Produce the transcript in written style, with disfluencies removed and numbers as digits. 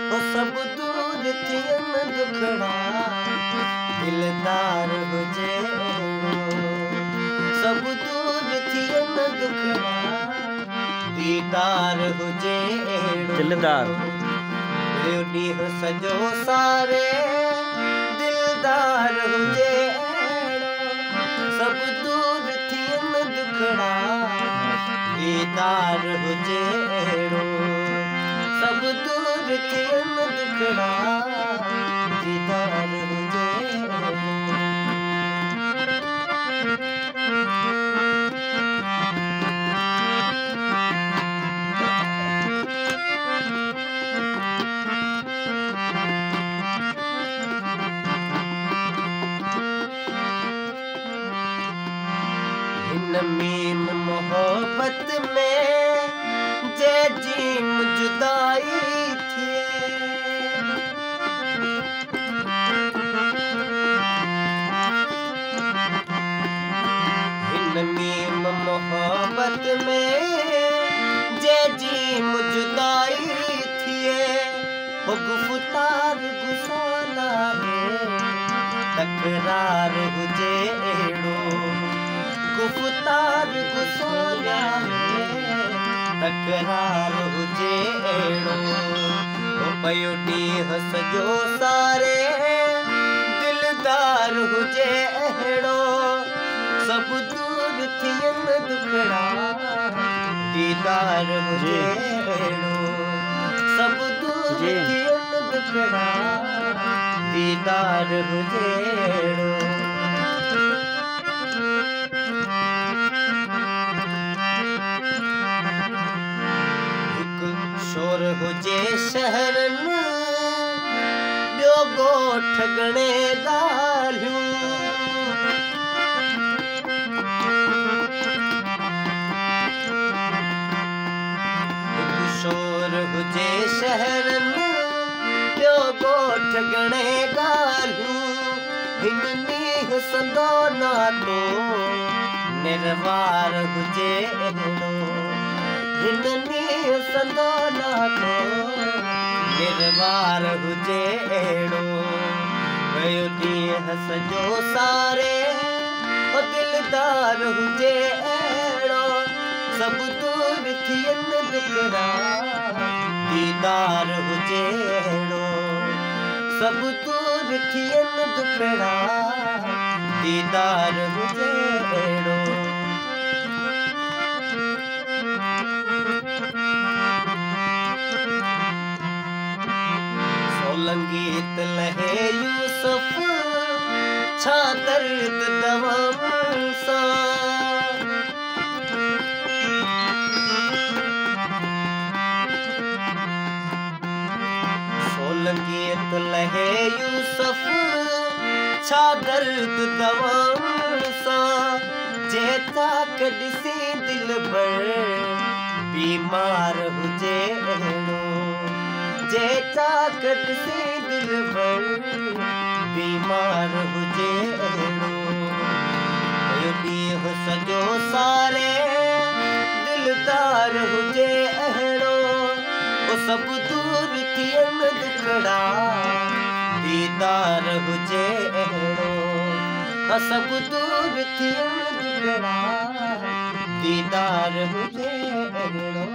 सब दूर थियन दुखड़ा दिलदार हुजे सब दूर थियन दुखड़ा दीदार हुजे दिलदार ॾींहुं सॼो सारे दिलदार हुजे सब दूर थियन दुखड़ा दीदार हुजे सब दूर थियन दुखड़ा दीदार हुजे मीम मोहब्बत में जे जीम जुदाई थी मीम मोहब्बत में जे जीम जुदाई थी वो गुफ्तार गुसाला है तकरार हुजे एड़ो गुफ्तार गुसाला है तकरार हुजे एड़ो पयो ॾींहुं सॼो सारे दिलदार हुजे अहिड़ो सब दूर थियन दुखड़ा दीदार हुजे अहिड़ो सब दूर थियन दुखड़ा दीदार हुजे अहिड़ो शोर हुजे शहरन ॿियो ॻोठ घणे ॻाल्हियूं शोर हुजे शहरन ॿियो ॻोठ घणे ॻाल्हियूं हिन ॾींहुं संदो नातो निर्वार हुजे अहिड़ो हिन ॾींहुं संदो नातो निर्वार हुजे अहिड़ो वियो ॾींहुं सॼो सारे दिलदार हुजे अहिड़ो सब दूर थियन दुखड़ा दीदार हुजे अहिड़ो सब दूर थियन दुखड़ा दीदार हुजे अहिड़ो सोलंगीत लहे यूसुफ छा दर्द दवाम सा सोलंगीत लहे यूसुफ छा दर्द दवाम सा जेता ॾिसी दिल भर बीमार हुजे अहिड़ो जेता ॾिसी दिल भर बीमार हुजे अहिड़ो ॾींहुं सॼो सारे दिलदार हुजे अहिड़ो सब दूर थियन दुखड़ा दीदार हुजे अहिड़ो सब दूर थियन दुखड़ा दीदार हुजे अहिड़ो